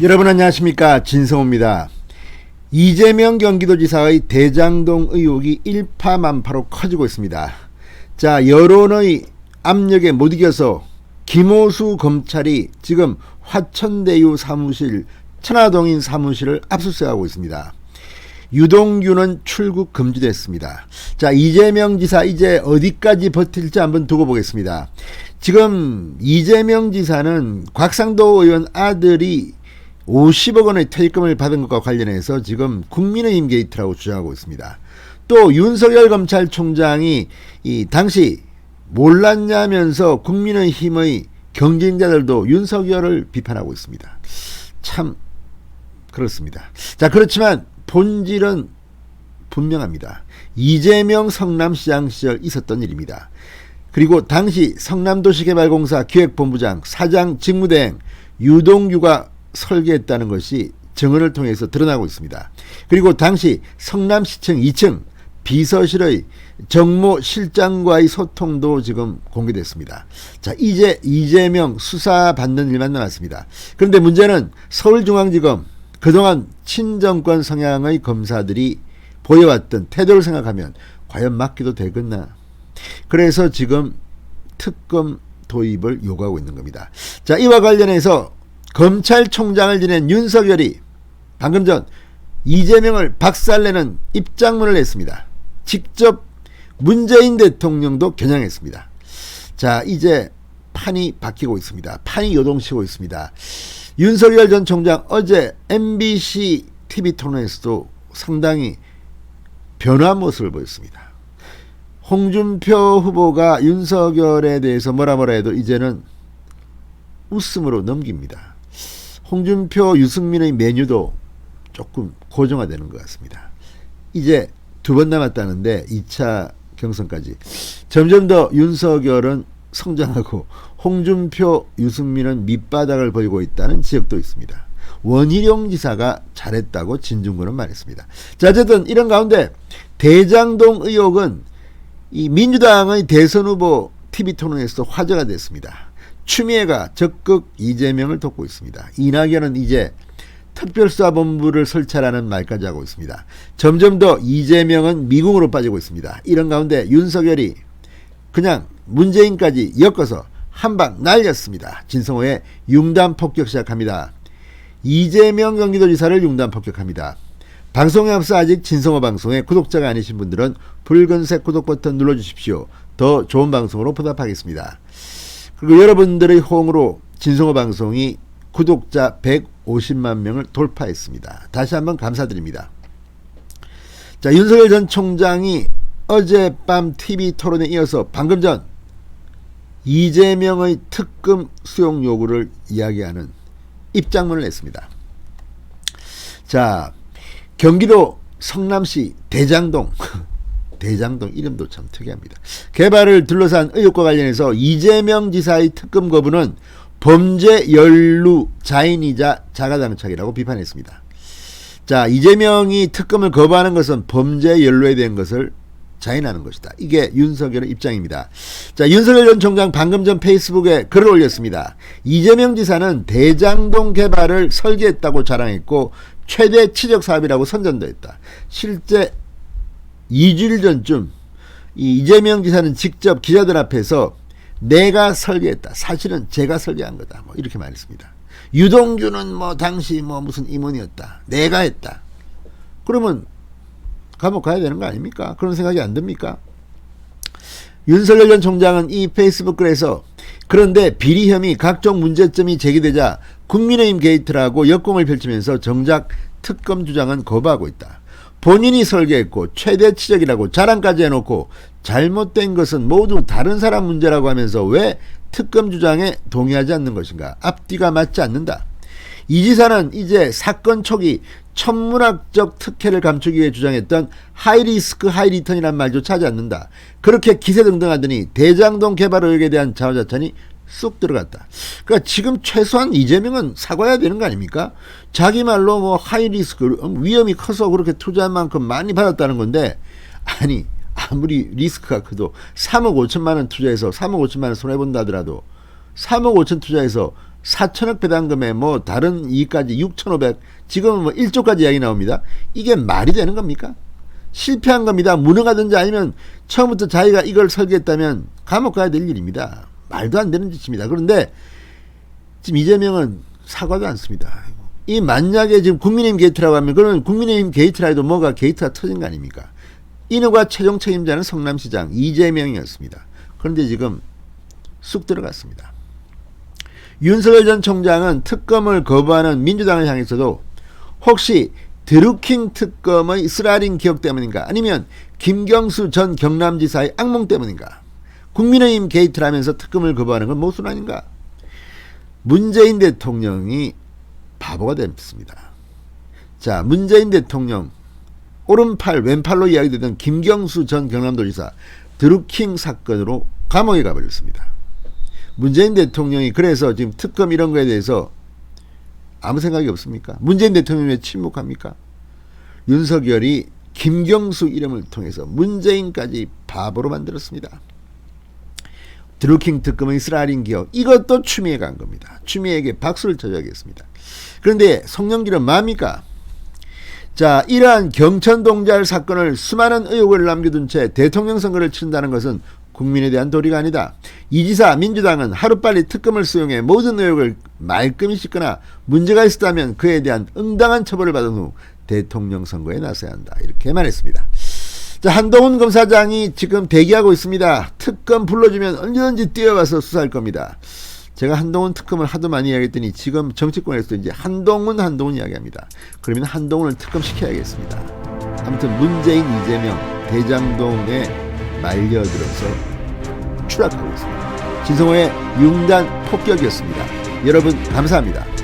여러분 안녕하십니까, 진성호입니다. 이재명 경기도지사의 대장동 의혹이 일파만파로 커지고 있습니다. 자, 여론의 압력에 못 이겨서 김호수 검찰이 지금 화천대유 사무실, 천화동인 사무실을 압수수색하고 있습니다. 유동규는 출국 금지됐습니다. 자, 이재명 지사 이제 어디까지 버틸지 한번 두고 보겠습니다. 지금 이재명 지사는 곽상도 의원 아들이 50억 원의 퇴직금을 받은 것과 관련해서 지금 국민의힘 게이트라고 주장하고 있습니다. 또 윤석열 검찰총장이 당시 몰랐냐면서 국민의힘의 경쟁자들도 윤석열을 비판하고 있습니다. 참 그렇습니다. 자, 그렇지만 본질은 분명합니다. 이재명 성남시장 시절 있었던 일입니다. 그리고 당시 성남도시개발공사 기획본부장 사장 직무대행 유동규가 설계했다는 것이 증언을 통해서 드러나고 있습니다. 그리고 당시 성남시청 2층 비서실의 정모 실장과의 소통도 지금 공개됐습니다. 자, 이제 이재명 수사받는 일만 남았습니다. 그런데 문제는 서울중앙지검 그동안 친정권 성향의 검사들이 보여왔던 태도를 생각하면 과연 맡기도 되겠나? 그래서 지금 특검 도입을 요구하고 있는 겁니다. 자, 이와 관련해서 검찰총장을 지낸 윤석열이 방금 전 이재명을 박살내는 입장문을 냈습니다. 직접 문재인 대통령도 겨냥했습니다. 자, 이제 판이 바뀌고 있습니다. 판이 요동치고 있습니다. 윤석열 전 총장 어제 MBC TV 토론에서도 상당히 변화한 모습을 보였습니다. 홍준표 후보가 윤석열에 대해서 뭐라 해도 이제는 웃음으로 넘깁니다. 홍준표, 유승민의 메뉴도 조금 고정화되는 것 같습니다. 이제 2번 남았다는데 2차 경선까지 점점 더 윤석열은 성장하고 홍준표, 유승민은 밑바닥을 보이고 있다는 지적도 있습니다. 원희룡 지사가 잘했다고 진중권은 말했습니다. 자, 어쨌든 이런 가운데 대장동 의혹은 이 민주당의 대선 후보 TV 토론에서도 화제가 됐습니다. 추미애가 적극 이재명을 돕고 있습니다. 이낙연은 이제 특별수사본부를 설치하라는 말까지 하고 있습니다. 점점 더 이재명은 미궁으로 빠지고 있습니다. 이런 가운데 윤석열이 그냥 문재인까지 엮어서 한방 날렸습니다. 진성호의 융단 폭격 시작합니다. 이재명 경기도지사를 융단 폭격합니다. 방송에 앞서 아직 진성호 방송의 구독자가 아니신 분들은 붉은색 구독 버튼 눌러주십시오. 더 좋은 방송으로 보답하겠습니다. 그리고 여러분들의 호응으로 진성호 방송이 구독자 150만 명을 돌파했습니다. 다시 한번 감사드립니다. 자, 윤석열 전 총장이 어젯밤 TV 토론에 이어서 방금 전 이재명의 특검 수용 요구를 이야기하는 입장문을 냈습니다. 자, 경기도 성남시 대장동 대장동 이름도 참 특이합니다. 개발을 둘러싼 의혹과 관련해서 이재명 지사의 특검 거부는 범죄 연루 자인이자 자가당착이라고 비판했습니다. 자, 이재명이 특검을 거부하는 것은 범죄 연루에 대한 것을 자인하는 것이다. 이게 윤석열의 입장입니다. 자, 윤석열 전 총장 방금 전 페이스북에 글을 올렸습니다. 이재명 지사는 대장동 개발을 설계했다고 자랑했고 최대 치적 사업이라고 선전도 했다. 실제 2주일 전쯤 이재명 지사는 직접 기자들 앞에서 내가 설계했다. 사실은 제가 설계한 거다. 뭐 이렇게 말했습니다. 유동규는 뭐 당시 뭐 무슨 임원이었다. 내가 했다. 그러면 감옥 가야 되는 거 아닙니까? 그런 생각이 안 듭니까? 윤석열 전 총장은 이 페이스북 글에서 그런데 비리 혐의 각종 문제점이 제기되자 국민의힘 게이트라고 역공을 펼치면서 정작 특검 주장은 거부하고 있다. 본인이 설계했고 최대 치적이라고 자랑까지 해놓고 잘못된 것은 모두 다른 사람 문제라고 하면서 왜 특검 주장에 동의하지 않는 것인가? 앞뒤가 맞지 않는다. 이 지사는 이제 사건 초기 천문학적 특혜를 감추기 위해 주장했던 하이리스크 하이리턴이란 말조차 하지 않는다. 그렇게 기세등등하더니 대장동 개발 의혹에 대한 자화자찬이 쑥 들어갔다. 그러니까 지금 최소한 이재명은 사과해야 되는 거 아닙니까? 자기 말로 뭐 하이리스크 위험이 커서 그렇게 투자한 만큼 많이 받았다는 건데, 아니 아무리 리스크가 커도 3억 5천만 원 투자해서 3억 5천만 원 손해본다 하더라도 3억 5천 투자해서 4천억 배당금에 뭐 다른 이익까지 6,500, 지금은 뭐 1조까지 이야기 나옵니다. 이게 말이 되는 겁니까? 실패한 겁니다. 무능하든지 아니면 처음부터 자기가 이걸 설계했다면 감옥 가야 될 일입니다. 말도 안 되는 짓입니다. 그런데 지금 이재명은 사과도 않습니다. 이 만약에 지금 국민의힘 게이트라고 하면 그러면 국민의힘 게이트라 해도 뭐가 게이트가 터진 거 아닙니까? 이너가 최종 책임자는 성남시장 이재명이었습니다. 그런데 지금 쑥 들어갔습니다. 윤석열 전 총장은 특검을 거부하는 민주당을 향해서도 혹시 드루킹 특검의 스라린 기억 때문인가 아니면 김경수 전 경남지사의 악몽 때문인가 국민의힘 게이트라면서 특검을 거부하는 건 무슨 아닌가. 문재인 대통령이 바보가 됐습니다. 자, 문재인 대통령 오른팔 왼팔로 이야기되던 김경수 전 경남도지사 드루킹 사건으로 감옥에 가버렸습니다. 문재인 대통령이 그래서 지금 특검 이런 거에 대해서 아무 생각이 없습니까? 문재인 대통령이 왜 침묵합니까? 윤석열이 김경수 이름을 통해서 문재인까지 바보로 만들었습니다. 드루킹 특검의 스라린 기억, 이것도 추미애가 한 겁니다. 추미애에게 박수를 쳐줘야겠습니다. 그런데 송영길은 뭡니까? 자, 이러한 경천동잘 사건을 수많은 의혹을 남겨둔 채 대통령 선거를 치른다는 것은 국민에 대한 도리가 아니다. 이 지사 민주당은 하루빨리 특검을 수용해 모든 의혹을 말끔히 씻거나 문제가 있었다면 그에 대한 응당한 처벌을 받은 후 대통령 선거에 나서야 한다. 이렇게 말했습니다. 자, 한동훈 검사장이 지금 대기하고 있습니다. 특검 불러주면 언제든지 뛰어가서 수사할 겁니다. 제가 한동훈 특검을 하도 많이 이야기했더니 지금 정치권에서 이제 한동훈 이야기합니다. 그러면 한동훈을 특검시켜야겠습니다. 아무튼 문재인, 이재명, 대장동에 말려들어서 추락하고 있습니다. 진성호의 융단 폭격이었습니다. 여러분 감사합니다.